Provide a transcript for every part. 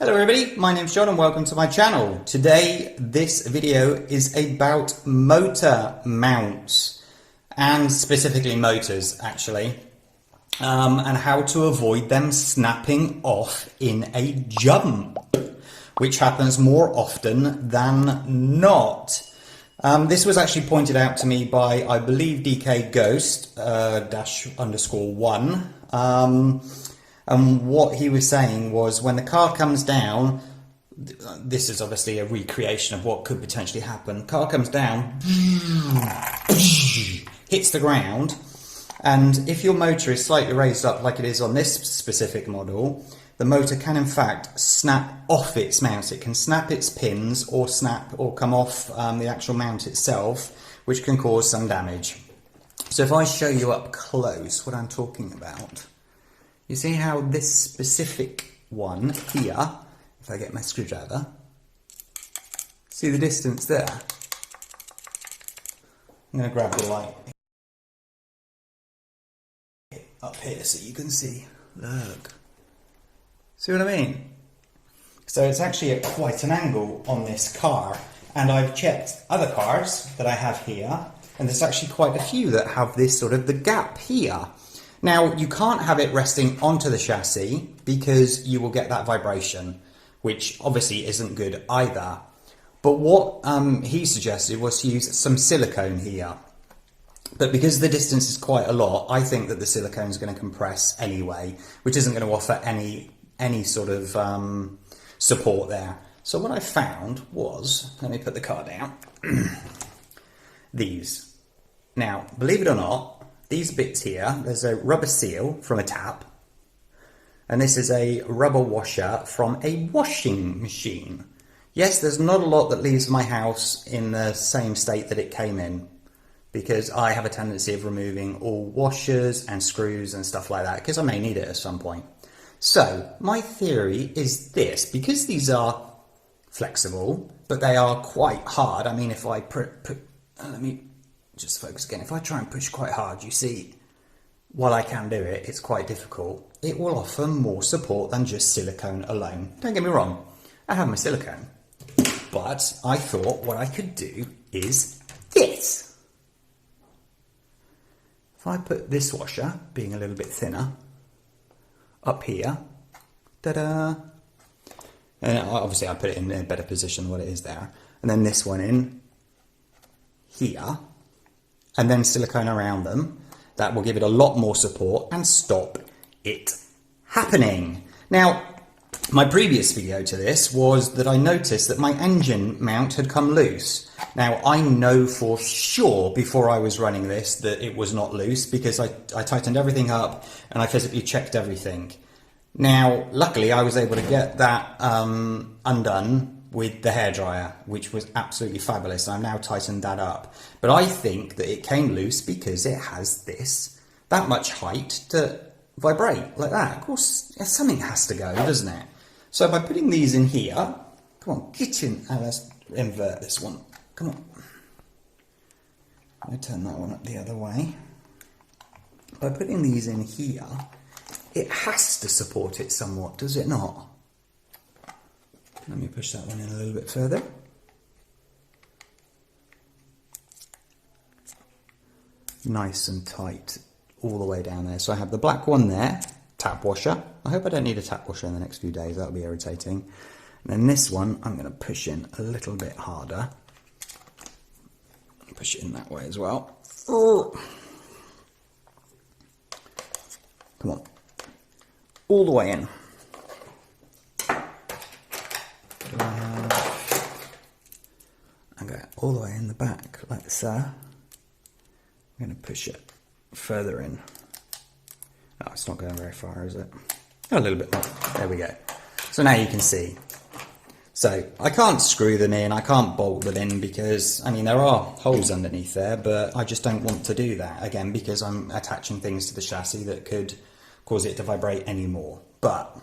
Hello everybody, my name's John and welcome to my channel. Today this video is about motor mounts and specifically motors actually and how to avoid them snapping off in a jump, which happens more often than not. This was actually pointed out to me by, I believe, DK Ghost1. And what he was saying was when the car comes down, this is obviously a recreation of what could potentially happen. Car comes down, hits the ground, and if your motor is slightly raised up like it is on this specific model, the motor can in fact snap off its mount. It can snap its pins or snap or come off the actual mount itself, which can cause some damage. So if I show you up close what I'm talking about, you see how this specific one here, if I get my screwdriver, see the distance there? I'm going to grab the light up here so you can see. Look. See what I mean? So it's actually at quite an angle on this car, and I've checked other cars that I have here, and there's actually quite a few that have this sort of the gap here. Now, you can't have it resting onto the chassis because you will get that vibration, which obviously isn't good either. But what he suggested was to use some silicone here. But because the distance is quite a lot, I think that the silicone is going to compress anyway, which isn't going to offer any sort of support there. So what I found was, let me put the car down, these. Now, believe it or not, these bits here, there's a rubber seal from a tap, and this is a rubber washer from a washing machine. Yes, there's not a lot that leaves my house in the same state that it came in, because I have a tendency of removing all washers and screws and stuff like that, because I may need it at some point. So, my theory is this, because these are flexible, but they are quite hard. I mean, if I let me just focus again. If I try and push quite hard, you see, while I can do it, it's quite difficult. It will offer more support than just silicone alone. Don't get me wrong, I have my silicone, but I thought what I could do is this. If I put this washer, being a little bit thinner, up here, ta-da, and obviously I put it in a better position than what it is there, and then this one in here, and then silicone around them, that will give it a lot more support and stop it happening. Now, my previous video to this was that I noticed that my engine mount had come loose. Now, I know for sure before I was running this that it was not loose because I tightened everything up and I physically checked everything. Now, luckily I was able to get that undone with the hairdryer, which was absolutely fabulous. I've now tightened that up. But I think that it came loose because it has that much height to vibrate like that. Of course, something has to go, doesn't it? So by putting these in here, come on, get in, and let's invert this one. Come on. I'm going to turn that one up the other way. By putting these in here, it has to support it somewhat, does it not? Let me push that one in a little bit further. Nice and tight all the way down there. So I have the black one there, tap washer. I hope I don't need a tap washer in the next few days, that'll be irritating. And then this one, I'm going to push in a little bit harder. Push it in that way as well. Oh. Come on. All the way in. And go all the way in the back like so. I'm going to push it further in. Oh, it's not going very far, is it? Oh, a little bit more. There we go. So now you can see. So I can't screw them in, I can't bolt them in because, I mean, there are holes underneath there, but I just don't want to do that, again, because I'm attaching things to the chassis that could cause it to vibrate anymore. But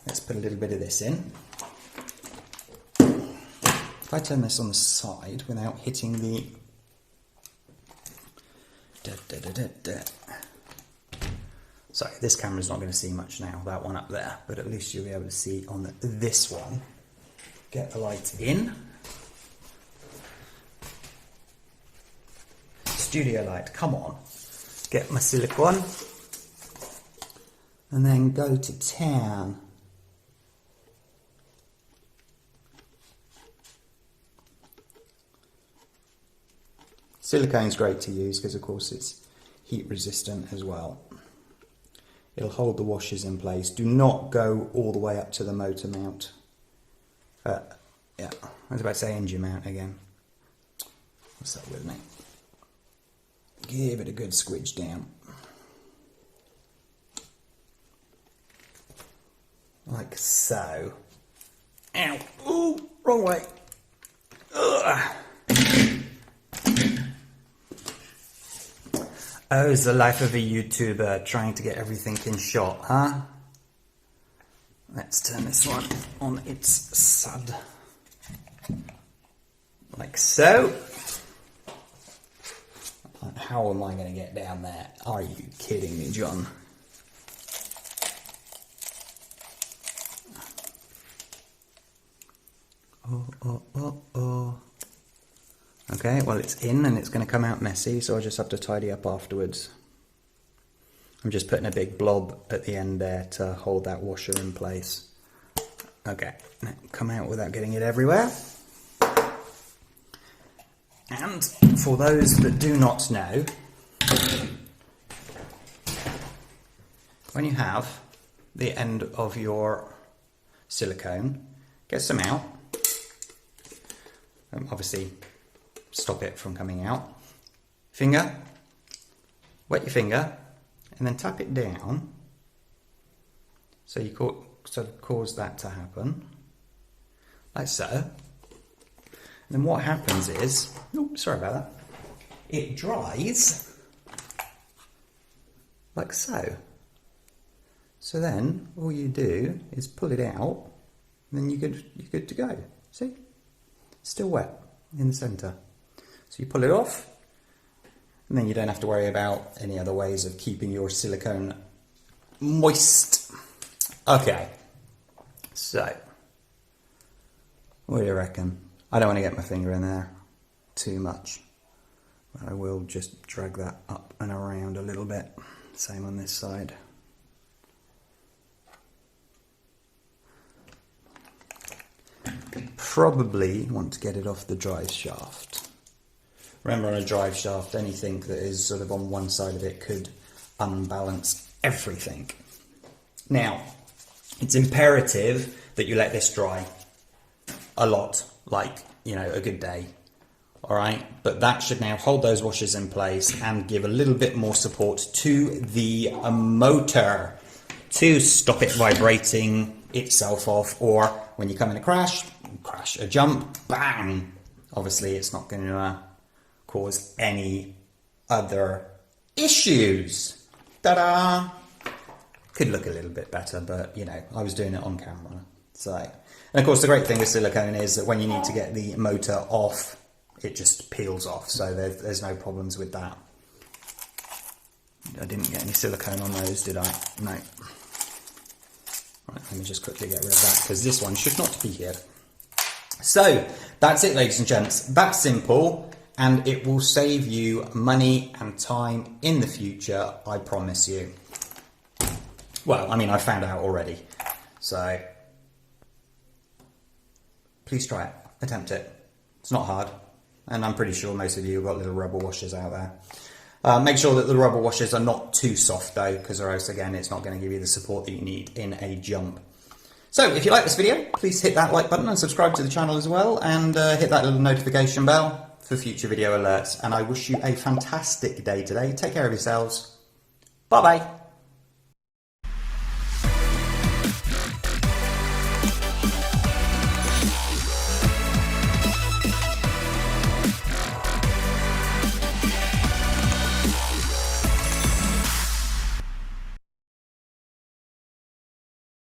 let's put a little bit of this in. If I turn this on the side without hitting the Sorry, this camera's not going to see much now, that one up there, but at least you'll be able to see on this one. Get the light in. Studio light, come on. Get my silicone. And then go to town. Silicone's great to use because, of course, it's heat resistant as well. It'll hold the washers in place. Do not go all the way up to the motor mount. Yeah, I was about to say engine mount again. What's that with me? Give it a good squidge down. Like so. Ow! Ooh, wrong way. Ugh. Oh, it's the life of a YouTuber trying to get everything in shot, huh? Let's turn this one on its side. Like so. How am I going to get down there? Are you kidding me, John? Oh. Okay, well it's in and it's going to come out messy, so I'll just have to tidy up afterwards. I'm just putting a big blob at the end there to hold that washer in place. Okay, now come out without getting it everywhere. And for those that do not know, when you have the end of your silicone, get some out. Obviously, stop it from coming out. Finger, wet your finger, and then tap it down. So you sort of cause that to happen, like so. And then what happens is, oops, sorry about that, it dries like so. So then all you do is pull it out, and then you're good to go. See? Still wet in the centre. So you pull it off, and then you don't have to worry about any other ways of keeping your silicone moist. Okay, so what do you reckon? I don't want to get my finger in there too much, but I will just drag that up and around a little bit. Same on this side. Probably want to get it off the drive shaft. Remember, on a drive shaft, anything that is sort of on one side of it could unbalance everything. Now, it's imperative that you let this dry a lot, like, you know, a good day. All right, but that should now hold those washers in place and give a little bit more support to the motor to stop it vibrating itself off, or when you come in a crash, a jump, bang. Obviously, it's not going to cause any other issues. Ta-da! Could look a little bit better, but you know, I was doing it on camera. So, and of course, the great thing with silicone is that when you need to get the motor off, it just peels off. So there's no problems with that. I didn't get any silicone on those, did I? No. Right, let me just quickly get rid of that because this one should not be here. So that's it, ladies and gents. That's simple, and it will save you money and time in the future, I promise you. Well, I mean, I found out already, so please try it, attempt it. It's not hard, and I'm pretty sure most of you have got little rubber washers out there. Make sure that the rubber washers are not too soft though, because or else again, it's not going to give you the support that you need in a jump. So if you like this video, please hit that like button and subscribe to the channel as well, and hit that little notification bell for future video alerts. And I wish you a fantastic day today. Take care of yourselves. Bye bye.